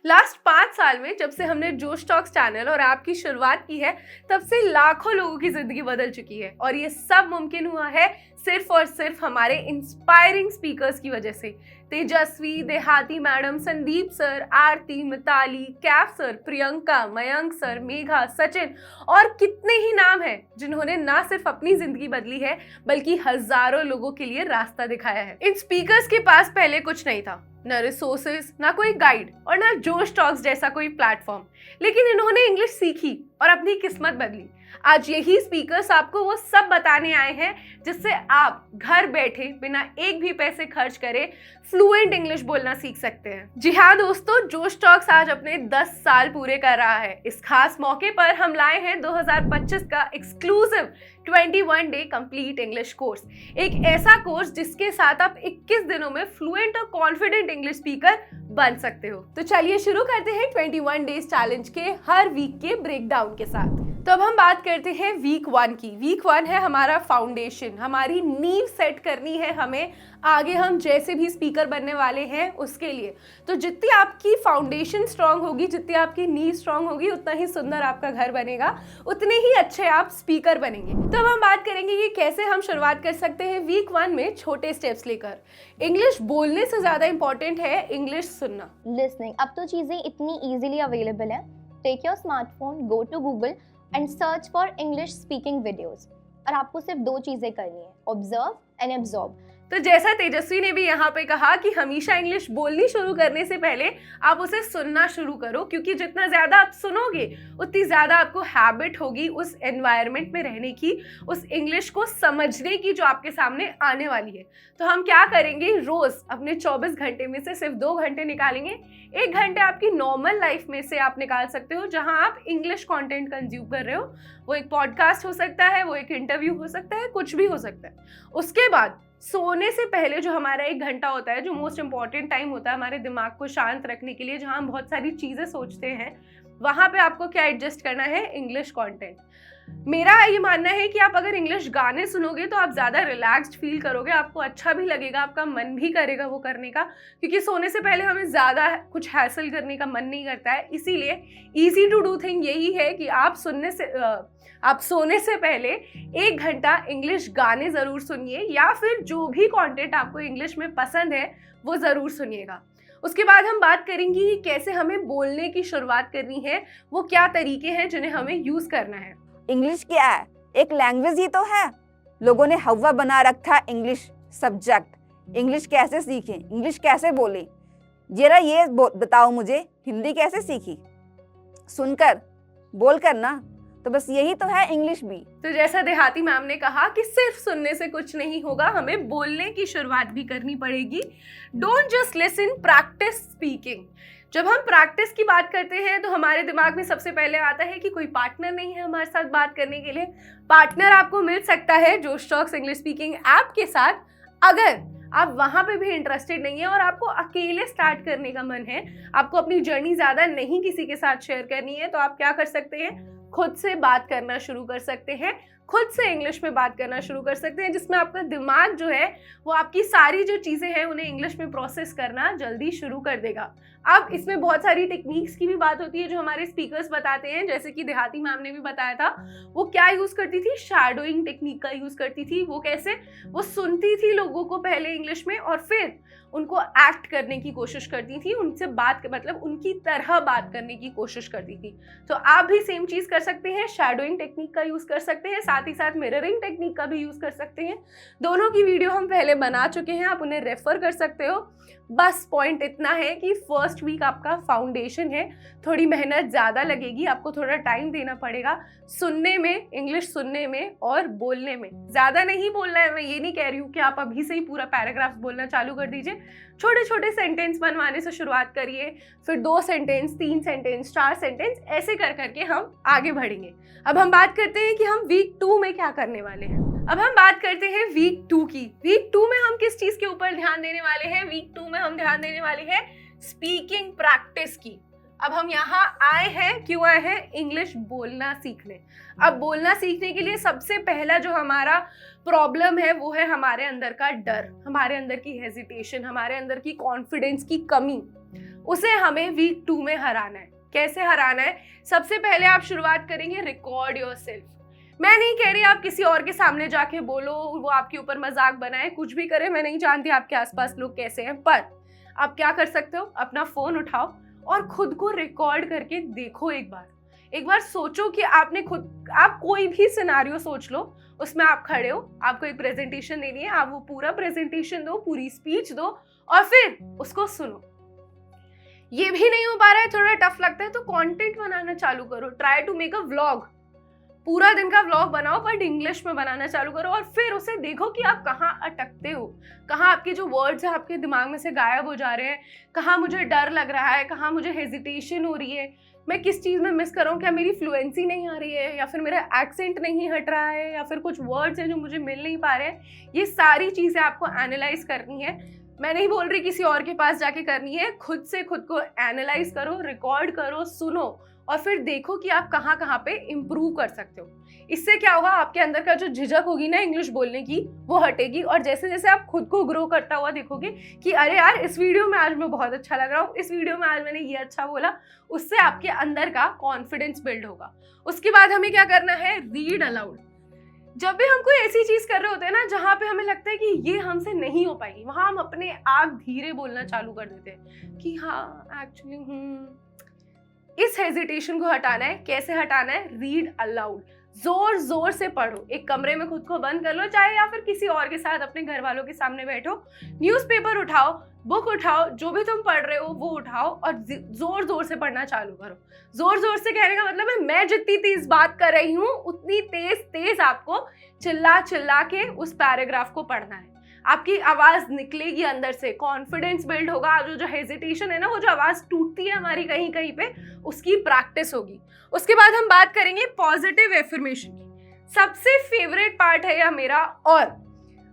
Last 5 साल में जब से हमने जोश टॉक्स चैनल और ऐप की शुरुआत की है, तब से लाखों लोगों की जिंदगी बदल चुकी है और ये सब मुमकिन हुआ है सिर्फ और सिर्फ हमारे इंस्पायरिंग स्पीकर्स की वजह से। तेजस्वी, देहाती मैडम, संदीप सर, आरती, मिताली, कैफ सर, प्रियंका, मयंक सर, मेघा, सचिन और कितने ही नाम हैं जिन्होंने ना सिर्फ अपनी जिंदगी बदली है बल्कि हजारों लोगों के लिए रास्ता दिखाया है। इन स्पीकर्स के पास पहले कुछ नहीं था, ना रिसोर्सेज, ना कोई गाइड और ना जोश टॉक्स जैसा कोई प्लेटफॉर्म, लेकिन इन्होंने इंग्लिश सीखी और अपनी किस्मत बदली। आज यही स्पीकर्स आपको वो सब बताने आए हैं जिससे आप घर बैठे बिना एक भी पैसे खर्च करे फ्लुएंट इंग्लिश बोलना सीख सकते हैं। जी हाँ दोस्तों, जोश टॉक्स आज अपने 10 साल पूरे कर रहा है। इस खास मौके पर हम लाए हैं 2025 का exclusive 21 day complete English course, एक ऐसा कोर्स जिसके साथ आप 21 दिनों में फ्लुएंट और कॉन्फिडेंट इंग्लिश स्पीकर बन सकते हो। तो चलिए शुरू करते हैं 21 डेज चैलेंज के हर वीक के ब्रेकडाउन के साथ। तो अब हम बात करते हैं वीक 1 की। वीक 1 है हमारा फाउंडेशन, हमारी नींव सेट करनी है हमें आगे हम जैसे भी स्पीकर बनने वाले हैं उसके लिए। तो जितनी आपकी फाउंडेशन स्ट्रांग होगी, जितनी आपकी नींव स्ट्रांग होगी, उतना ही सुंदर आपका घर बनेगा, उतने ही अच्छे आप स्पीकर बनेंगे। तो अब हम बात करेंगे कि कैसे हम शुरुआत कर सकते हैं वीक 1 में छोटे स्टेप्स लेकर। इंग्लिश बोलने से ज्यादा इंपॉर्टेंट है इंग्लिश सुनना, लिसनिंग। अब तो चीज़ें इतनी इजीली अवेलेबल है। Take your smartphone, go to Google and search for English speaking videos. और आपको सिर्फ 2 चीज़ें करनी है, ऑब्जर्व एंड एब्जॉर्ब। तो जैसा तेजस्वी ने भी यहाँ पे कहा कि हमेशा इंग्लिश बोलनी शुरू करने से पहले आप उसे सुनना शुरू करो, क्योंकि जितना ज़्यादा आप सुनोगे उतनी ज़्यादा आपको हैबिट होगी उस एनवायरनमेंट में रहने की, उस इंग्लिश को समझने की जो आपके सामने आने वाली है। तो हम क्या करेंगे, रोज़ अपने 24 घंटे में से सिर्फ 2 घंटे निकालेंगे। 1 घंटे आपकी नॉर्मल लाइफ में से आप निकाल सकते हो जहाँ आप इंग्लिश कॉन्टेंट कंज्यूम कर रहे हो। वो एक पॉडकास्ट हो सकता है, वो एक इंटरव्यू हो सकता है, कुछ भी हो सकता है। उसके बाद सोने से पहले जो हमारा 1 घंटा होता है, जो मोस्ट इंपॉर्टेंट टाइम होता है हमारे दिमाग को शांत रखने के लिए, जहाँ हम बहुत सारी चीज़ें सोचते हैं, वहाँ पे आपको क्या एडजस्ट करना है, इंग्लिश कंटेंट। मेरा ये मानना है कि आप अगर इंग्लिश गाने सुनोगे तो आप ज़्यादा रिलैक्स्ड फील करोगे, आपको अच्छा भी लगेगा, आपका मन भी करेगा वो करने का, क्योंकि सोने से पहले हमें ज़्यादा कुछ हैसल करने का मन नहीं करता है। इसीलिए ईजी टू डू थिंग यही है कि आप सोने से पहले 1 घंटा इंग्लिश गाने ज़रूर सुनिए, या फिर जो भी कंटेंट आपको इंग्लिश में पसंद है वो ज़रूर सुनिएगा। उसके बाद हम बात करेंगे कि कैसे हमें बोलने की शुरुआत करनी है, वो क्या तरीके हैं जिन्हें हमें यूज़ करना है। इंग्लिश क्या है? एक लैंग्वेज ही तो है। लोगों ने हवा बना रखा है इंग्लिश सब्जेक्ट। इंग्लिश कैसे सीखें, इंग्लिश कैसे बोलें? जरा ये बताओ मुझे, हिंदी कैसे सीखी? सुनकर, बोलकर ना। तो बस यही तो है इंग्लिश भी। तो जैसा देहाती मैम ने कहा कि सिर्फ सुनने से कुछ नहीं होगा, हमें बोलने की शुरुआत भी करनी पड़ेगी। Don't just listen, practice speaking. जब हम प्रैक्टिस की बात करते हैं तो हमारे दिमाग में सबसे पहले आता है कि कोई पार्टनर नहीं है हमारे साथ बात करने के लिए। पार्टनर आपको मिल सकता है जोश टॉक्स इंग्लिश स्पीकिंग ऐप के साथ। अगर आप वहाँ पे भी इंटरेस्टेड नहीं है और आपको अकेले स्टार्ट करने का मन है, आपको अपनी जर्नी ज़्यादा नहीं किसी के साथ शेयर करनी है, तो आप क्या कर सकते हैं, खुद से बात करना शुरू कर सकते हैं, खुद से इंग्लिश में बात करना शुरू कर सकते हैं, जिसमें आपका दिमाग जो है वो आपकी सारी जो चीज़ें हैं उन्हें इंग्लिश में प्रोसेस करना जल्दी शुरू कर देगा। अब इसमें बहुत सारी टेक्निक्स की भी बात होती है जो हमारे स्पीकर्स बताते हैं, जैसे कि देहाती मैम ने भी बताया था। वो क्या यूज़ करती थी, शैडोइंग टेक्निक का यूज़ करती थी। वो कैसे, वो सुनती थी लोगों को पहले इंग्लिश में और फिर उनको एक्ट करने की कोशिश करती थी, उनसे बात मतलब उनकी तरह बात करने की कोशिश करती थी। तो आप भी सेम चीज़ कर सकते हैं, शैडोइंग टेक्निक का यूज़ कर सकते हैं, साथ ही साथ मिररिंग टेक्निक का भी यूज़ कर सकते हैं। दोनों की वीडियो हम पहले बना चुके हैं, आप उन्हें रेफर कर सकते हो। बस पॉइंट इतना है कि फर्स्ट वीक आपका फाउंडेशन है, थोड़ी मेहनत ज़्यादा लगेगी, आपको थोड़ा टाइम देना पड़ेगा सुनने में, इंग्लिश सुनने में और बोलने में। ज़्यादा नहीं बोलना है, मैं ये नहीं कह रही हूँ कि आप अभी से ही पूरा पैराग्राफ बोलना चालू कर दीजिए। छोटे छोटे सेंटेंस बनवाने से शुरुआत करिए, फिर 2 सेंटेंस, 3 सेंटेंस, 4 सेंटेंस, ऐसे कर करके हम आगे बढ़ेंगे। अब हम बात करते हैं कि हम वीक 2 में क्या करने वाले हैं। अब हम बात करते हैं वीक 2 की। वीक 2 में हम किस चीज़ के ऊपर ध्यान देने वाले हैं? वीक 2 में हम ध्यान देने वाले हैं स्पीकिंग प्रैक्टिस की। अब हम यहाँ आए हैं, क्यों आए हैं? इंग्लिश बोलना सीखने। अब बोलना सीखने के लिए सबसे पहला जो हमारा प्रॉब्लम है वो है हमारे अंदर का डर, हमारे अंदर की हेजिटेशन, हमारे अंदर की कॉन्फिडेंस की कमी। उसे हमें वीक 2 में हराना है। कैसे हराना है? सबसे पहले आप शुरुआत करेंगे रिकॉर्ड योरसेल्फ। मैं नहीं कह रही आप किसी और के सामने जाके बोलो, वो आपके ऊपर मजाक बनाए, कुछ भी करे, मैं नहीं जानती आपके आसपास लोग कैसे हैं, पर आप क्या कर सकते हो, अपना फोन उठाओ और खुद को रिकॉर्ड करके देखो। एक बार सोचो कि आप कोई भी सिनारियो सोच लो, उसमें आप खड़े हो, आपको एक प्रेजेंटेशन देनी है, आप वो पूरा प्रेजेंटेशन दो, पूरी स्पीच दो और फिर उसको सुनो। ये भी नहीं हो पा रहा है, थोड़ा टफ लगता है, तो कंटेंट बनाना चालू करो। Try to make a vlog, पूरा दिन का व्लॉग बनाओ बट इंग्लिश में बनाना चालू करो और फिर उसे देखो कि आप कहाँ अटकते हो, कहाँ आपके जो वर्ड्स हैं आपके दिमाग में से गायब हो जा रहे हैं, कहाँ मुझे डर लग रहा है, कहाँ मुझे हेजिटेशन हो रही है, मैं किस चीज़ में मिस कर रहा हूँ, क्या मेरी फ्लुएंसी नहीं आ रही है, या फिर मेरा एक्सेंट नहीं हट रहा है, या फिर कुछ वर्ड्स हैं जो मुझे मिल नहीं पा रहे हैं। ये सारी चीज़ें आपको एनालाइज करनी है। मैं नहीं बोल रही किसी और के पास जाके करनी है, खुद से खुद को एनालाइज करो, रिकॉर्ड करो, सुनो और फिर देखो कि आप कहाँ कहाँ पे इम्प्रूव कर सकते हो। इससे क्या होगा, आपके अंदर का जो झिझक होगी ना इंग्लिश बोलने की, वो हटेगी और जैसे जैसे आप खुद को ग्रो करता हुआ देखोगे कि अरे यार इस वीडियो में आज मैं बहुत अच्छा लग रहा हूँ, इस वीडियो में आज मैंने ये अच्छा बोला, उससे आपके अंदर का कॉन्फिडेंस बिल्ड होगा। उसके बाद हमें क्या करना है, रीड अलाउड। जब भी हम कोई ऐसी चीज कर रहे होते हैं ना जहाँ पे हमें लगता है कि ये हमसे नहीं हो पाएगी, वहां हम अपने आप धीरे बोलना चालू कर देते हैं कि हाँ एक्चुअली इस हेजिटेशन को हटाना है। कैसे हटाना है? रीड अलाउड, जोर जोर से पढ़ो, एक कमरे में खुद को बंद कर लो, चाहे या फिर किसी और के साथ अपने घर वालों के सामने बैठो, न्यूज़पेपर उठाओ, बुक उठाओ, जो भी तुम पढ़ रहे हो वो उठाओ और जोर जोर से पढ़ना चालू करो। जोर जोर से कहने का मतलब है मैं जितनी तेज बात कर रही हूँ उतनी तेज आपको चिल्ला चिल्ला के उस पैराग्राफ को पढ़ना है। आपकी आवाज निकलेगी अंदर से, कॉन्फिडेंस बिल्ड होगा, जो हेजिटेशन है ना, वो जो आवाज टूटती है हमारी कहीं कहीं पे, उसकी प्रैक्टिस होगी। उसके बाद हम बात करेंगे पॉजिटिव एफर्मेशन की। सबसे फेवरेट पार्ट है यह मेरा, और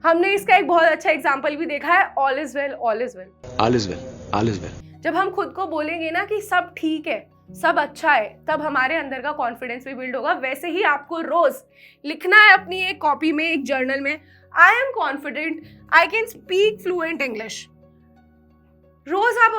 हमने इसका एक बहुत अच्छा एग्जाम्पल भी देखा है, all is well, all is well, all is well, all is well. जब हम खुद को बोलेंगे ना कि सब ठीक है, सब अच्छा है, तब हमारे अंदर का कॉन्फिडेंस भी बिल्ड होगा। वैसे ही आपको रोज लिखना है अपनी एक कॉपी में, एक जर्नल में, I am confident, I can speak fluent English. रोज आप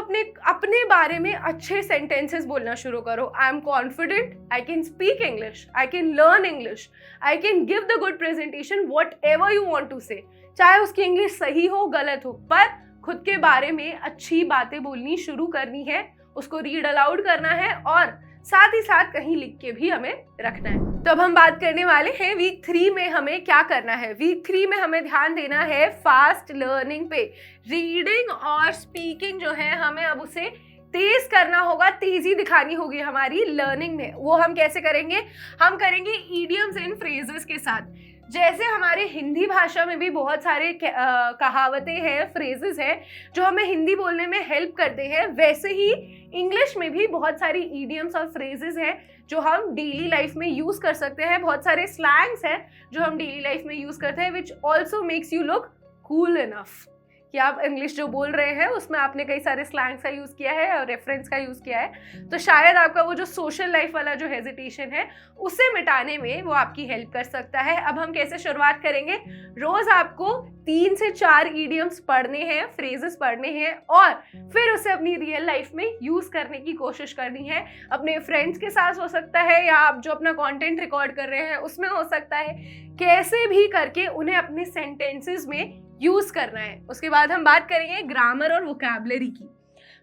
अपने बारे में अच्छे सेंटेंसेस बोलना शुरू करो। I am confident, I can speak English, I can learn English, I can give the good presentation, whatever you want to say. चाहे उसकी इंग्लिश सही हो गलत हो, पर खुद के बारे में अच्छी बातें बोलनी शुरू करनी है, उसको रीड अलाउड करना है और साथ ही साथ कहीं लिख के भी हमें रखना है। तो अब हम बात करने वाले हैं वीक 3 में हमें क्या करना है। वीक 3 में हमें ध्यान देना है फास्ट लर्निंग पे। रीडिंग और स्पीकिंग जो है हमें अब उसे तेज करना होगा, तेजी दिखानी होगी हमारी लर्निंग में। वो हम कैसे करेंगे? हम करेंगे ईडियम्स एंड फ्रेजेस के साथ। जैसे हमारे हिंदी भाषा में भी बहुत सारे कहावतें हैं, फ्रेजेस हैं जो हमें हिंदी बोलने में हेल्प करते हैं, वैसे ही इंग्लिश में भी बहुत सारी ईडियम्स और फ्रेजेस हैं जो हम डेली लाइफ में यूज़ कर सकते हैं। बहुत सारे स्लैंग्स हैं जो हम डेली लाइफ में यूज़ करते हैं, which also makes you look cool enough कि आप इंग्लिश जो बोल रहे हैं उसमें आपने कई सारे स्लैंग्स का यूज़ किया है और रेफरेंस का यूज़ किया है, तो शायद आपका वो जो सोशल लाइफ वाला जो हेजिटेशन है उसे मिटाने में वो आपकी हेल्प कर सकता है। अब हम कैसे शुरुआत करेंगे? रोज़ आपको 3 से 4 ईडियम्स पढ़ने हैं, फ्रेजेस पढ़ने हैं और फिर उसे अपनी रियल लाइफ में यूज़ करने की कोशिश करनी है। अपने फ्रेंड्स के साथ हो सकता है या आप जो अपना कंटेंट रिकॉर्ड कर रहे हैं उसमें हो सकता है, कैसे भी करके उन्हें अपने सेंटेंसेस में यूज़ करना है। उसके बाद हम बात करेंगे ग्रामर और वोकैबुलरी की।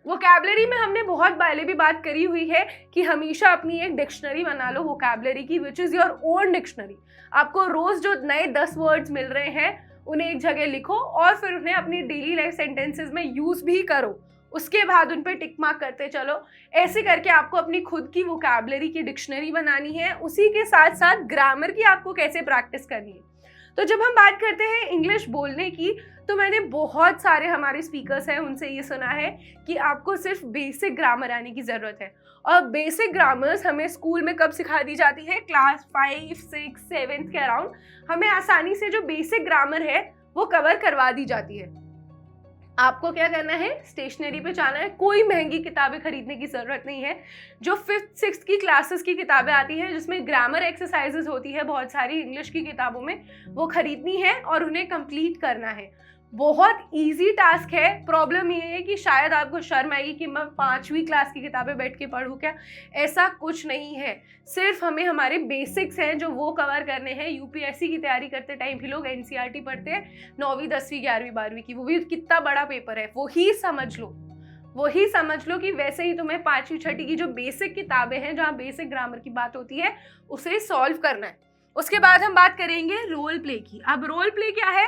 वोकैबुलरी में हमने बहुत पहले भी बात करी हुई है कि हमेशा अपनी एक डिक्शनरी बना लो वोकैबुलरी की, which is your own dictionary. आपको रोज़ जो नए 10 वर्ड्स मिल रहे हैं उन्हें एक जगह लिखो और फिर उन्हें अपनी डेली लाइफ सेंटेंसेस में यूज़ भी करो। उसके बाद उन पर टिक मार्क करते चलो। ऐसे करके आपको अपनी खुद की वोकैबुलरी की डिक्शनरी बनानी है। उसी के साथ साथ ग्रामर की आपको कैसे प्रैक्टिस करनी है। तो जब हम बात करते हैं इंग्लिश बोलने की, तो मैंने बहुत सारे हमारे स्पीकर्स हैं उनसे ये सुना है कि आपको सिर्फ बेसिक ग्रामर आने की ज़रूरत है। और बेसिक ग्रामर्स हमें स्कूल में कब सिखा दी जाती है? क्लास 5, 6, 7 के अराउंड हमें आसानी से जो बेसिक ग्रामर है वो कवर करवा दी जाती है। आपको क्या करना है? स्टेशनरी पे जाना है। कोई महंगी किताबें खरीदने की ज़रूरत नहीं है। जो 5th 6th की क्लासेस की किताबें आती हैं जिसमें ग्रामर एक्सरसाइजेज होती है बहुत सारी इंग्लिश की किताबों में, वो खरीदनी है और उन्हें कंप्लीट करना है। बहुत इजी टास्क है। प्रॉब्लम ये है कि शायद आपको शर्म आएगी कि मैं 5वीं क्लास की किताबें बैठ के पढूं क्या। ऐसा कुछ नहीं है, सिर्फ हमें हमारे बेसिक्स हैं जो वो कवर करने हैं। यूपीएससी की तैयारी करते टाइम भी लोग एनसीईआरटी पढ़ते हैं 9वीं 10वीं 11वीं 12वीं की, वो भी कितना बड़ा पेपर है, वही समझ लो कि वैसे ही तुम्हें 5वीं 6वीं की जो बेसिक किताबें हैं जहाँ बेसिक ग्रामर की बात होती है उसे सॉल्व करना है। उसके बाद हम बात करेंगे रोल प्ले की। अब रोल प्ले क्या है?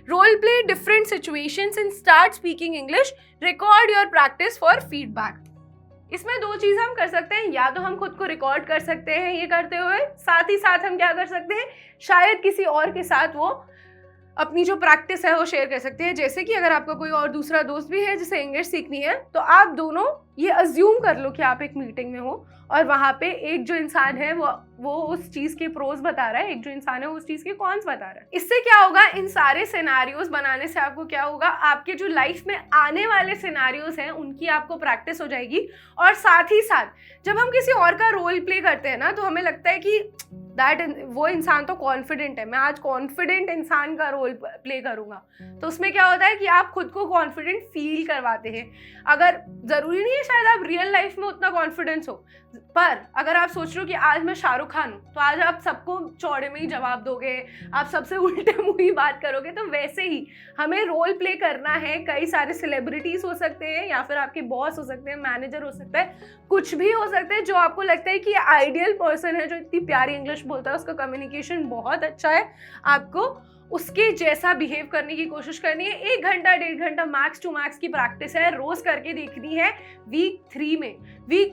Role play different situations and start speaking English, record your practice for feedback. इसमें 2 चीज़ हम कर सकते हैं, या तो हम खुद को रिकॉर्ड कर सकते हैं ये करते हुए, साथ ही साथ हम क्या कर सकते हैं, शायद किसी और के साथ वो अपनी जो प्रैक्टिस है वो शेयर कर सकते हैं। जैसे कि अगर आपका कोई और दूसरा दोस्त भी है जिसे इंग्लिश सीखनी है, तो आप दोनों ये अज्यूम कर लो कि आप एक मीटिंग में हो और वहाँ पे एक जो इंसान है वो उस चीज़ के प्रोज बता रहा है, एक जो इंसान है उस चीज़ के कॉन्स बता रहा है। इससे क्या होगा, इन सारे सिनेरियोज बनाने से आपको क्या होगा, आपके जो लाइफ में आने वाले सिनेरियोज हैं उनकी आपको प्रैक्टिस हो जाएगी। और साथ ही साथ जब हम किसी और का रोल प्ले करते हैं ना, तो हमें लगता है कि वो इंसान तो कॉन्फिडेंट है, मैं आज कॉन्फिडेंट इंसान का रोल प्ले करूंगा। तो उसमें क्या होता है कि आप खुद को कॉन्फिडेंट फील करवाते हैं। अगर ज़रूरी नहीं है शायद आप रियल लाइफ में उतना कॉन्फिडेंस हो, पर अगर आप सोच रहे हो कि आज मैं शाहरुख खान हूँ, तो आज आप सबको चौड़े में ही जवाब दोगे, आप सबसे उल्टे मुँह ही बात करोगे। तो वैसे ही हमें रोल प्ले करना है। कई सारे सेलिब्रिटीज़ हो सकते हैं, या फिर आपके बॉस हो सकते हैं, मैनेजर हो सकता है, कुछ भी हो सकता है जो आपको लगता है कि आइडियल पर्सन है, जो इतनी प्यारी इंग्लिश बोलता है, उसका कम्युनिकेशन बहुत अच्छा है, आपको उसके जैसा बिहेव करने की कोशिश करनी है। 1 घंटा 1.5 घंटा मैक्स टू मैक्स की प्रैक्टिस है, रोज करके देखनी है। वीक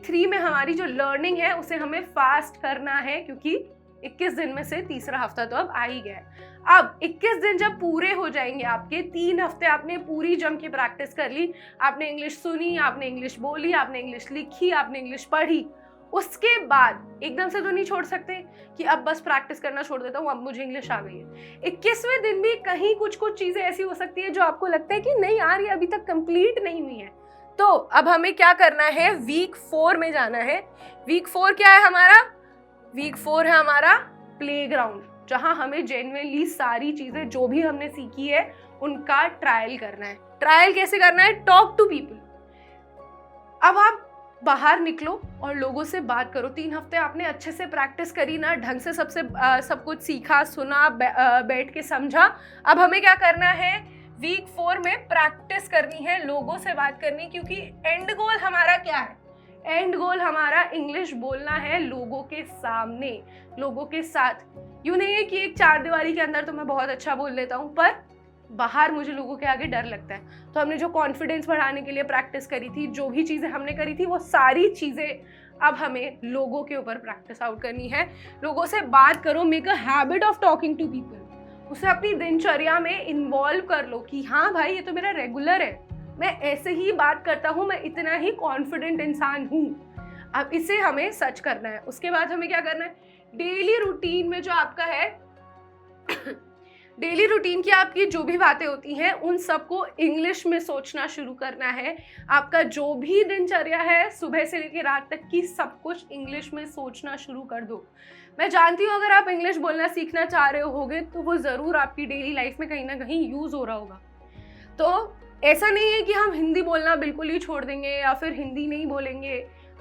3 में हमारी जो लर्निंग है उसे हमें फास्ट करना है, क्योंकि 21 दिन में से तीसरा हफ्ता तो अब आ ही गया है। अब 21 दिन जब पूरे हो जाएंगे आपके, 3 हफ्ते आपने पूरी जम की प्रैक्टिस कर ली, आपने इंग्लिश सुनी, आपने इंग्लिश बोली, आपने इंग्लिश लिखी, आपने इंग्लिश पढ़ी, उसके बाद एकदम से तो नहीं छोड़ सकते कि अब बस प्रैक्टिस करना छोड़ देता हूँ, अब मुझे इंग्लिश आ गई है। 21वें दिन भी कहीं कुछ चीज़ें ऐसी हो सकती है जो आपको लगता है कि नहीं यार ये अभी तक कंप्लीट नहीं हुई है। तो अब हमें क्या करना है, वीक 4 में जाना है। वीक 4 क्या है हमारा? वीक 4 है हमारा प्लेग्राउंड, जहाँ हमें जेन्युइनली सारी चीज़ें जो भी हमने सीखी है उनका ट्रायल करना है। ट्रायल कैसे करना है? Talk to people. अब आप बाहर निकलो और लोगों से बात करो। 3 हफ्ते आपने अच्छे से प्रैक्टिस करी ना, ढंग से सब कुछ सीखा, सुना, बैठ के समझा। अब हमें क्या करना है, वीक 4 में प्रैक्टिस करनी है, लोगों से बात करनी, क्योंकि एंड गोल हमारा क्या है? एंड गोल हमारा इंग्लिश बोलना है लोगों के सामने, लोगों के साथ। यूँ नहीं है कि एक 4 दीवारी के अंदर तो मैं बहुत अच्छा बोल लेता हूँ, पर बाहर मुझे लोगों के आगे डर लगता है। तो हमने जो कॉन्फिडेंस बढ़ाने के लिए प्रैक्टिस करी थी, जो भी चीज़ें हमने करी थी, वो सारी चीज़ें अब हमें लोगों के ऊपर प्रैक्टिस आउट करनी है। लोगों से बात करो, make a habit of talking to people. उसे अपनी दिनचर्या में इन्वॉल्व कर लो कि हाँ भाई ये तो मेरा रेगुलर है, मैं ऐसे ही बात करता हूँ, मैं इतना ही कॉन्फिडेंट इंसान हूँ। अब इसे हमें सच करना है। उसके बाद हमें क्या करना है, डेली रूटीन में जो आपका है डेली रूटीन की आपकी जो भी बातें होती हैं उन सबको इंग्लिश में सोचना शुरू करना है। आपका जो भी दिनचर्या है सुबह से लेकर रात तक की सब कुछ इंग्लिश में सोचना शुरू कर दो। मैं जानती हूँ अगर आप इंग्लिश बोलना सीखना चाह रहे होगे तो वो ज़रूर आपकी डेली लाइफ में कहीं ना कहीं यूज़ हो रहा होगा। तो ऐसा नहीं है कि हम हिंदी बोलना बिल्कुल ही छोड़ देंगे या फिर हिंदी नहीं बोलेंगे,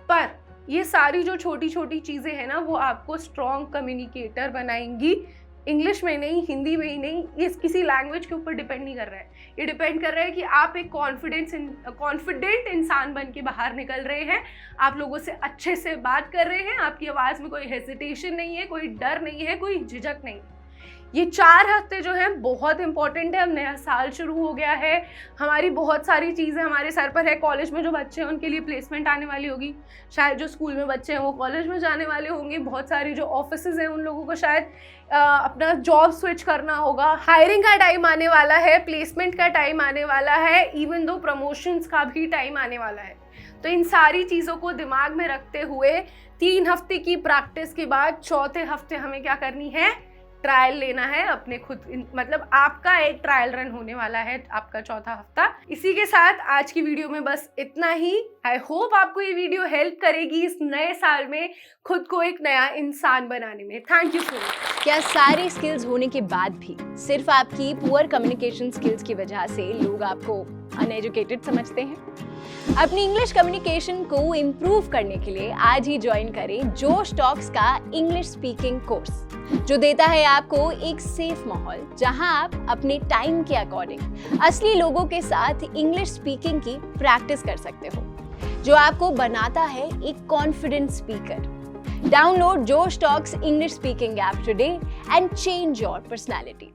पर ये सारी जो छोटी छोटी चीज़ें हैं ना वो आपको स्ट्रॉन्ग कम्युनिकेटर बनाएंगी। इंग्लिश में नहीं, हिंदी में ही नहीं, ये किसी लैंग्वेज के ऊपर डिपेंड नहीं कर रहा है। ये डिपेंड कर रहा है कि आप एक कॉन्फिडेंट इंसान बन के बाहर निकल रहे हैं, आप लोगों से अच्छे से बात कर रहे हैं, आपकी आवाज़ में कोई हेजिटेशन नहीं है, कोई डर नहीं है, कोई झिझक नहीं। ये 4 हफ्ते जो हैं बहुत इंपॉर्टेंट है। अब नया साल शुरू हो गया है, हमारी बहुत सारी चीज़ें हमारे सर पर है। कॉलेज में जो बच्चे हैं उनके लिए प्लेसमेंट आने वाली होगी, शायद जो स्कूल में बच्चे हैं वो कॉलेज में जाने वाले होंगे, बहुत सारी जो ऑफिसेज हैं उन लोगों को शायद अपना जॉब स्विच करना होगा। हायरिंग का टाइम आने वाला है, प्लेसमेंट का टाइम आने वाला है, इवन दो प्रमोशंस का भी टाइम आने वाला है। तो इन सारी चीज़ों को दिमाग में रखते हुए 3 हफ्ते की प्रैक्टिस के बाद 4थे हफ्ते हमें क्या करनी है, ट्रायल लेना है अपने खुद, मतलब आपका एक ट्रायल रन होने वाला है आपका चौथा हफ्ता। इसी के साथ आज की वीडियो में बस इतना ही। आई होप आपको ये वीडियो हेल्प करेगी इस नए साल में खुद को एक नया इंसान बनाने में। Thank you so much. क्या सारी स्किल्स होने के बाद भी सिर्फ आपकी पुअर कम्युनिकेशन स्किल्स की वजह से लोग आपको अनएजुकेटेड समझते हैं? अपनी इंग्लिश कम्युनिकेशन को इम्प्रूव करने के लिए आज ही ज्वाइन करें जोश टॉक्स का इंग्लिश स्पीकिंग कोर्स, जो देता है आपको एक सेफ माहौल जहां आप अपने टाइम के अकॉर्डिंग असली लोगों के साथ इंग्लिश स्पीकिंग की प्रैक्टिस कर सकते हो, जो आपको बनाता है एक कॉन्फिडेंट स्पीकर। डाउनलोड जोश talks English speaking app today and change your personality.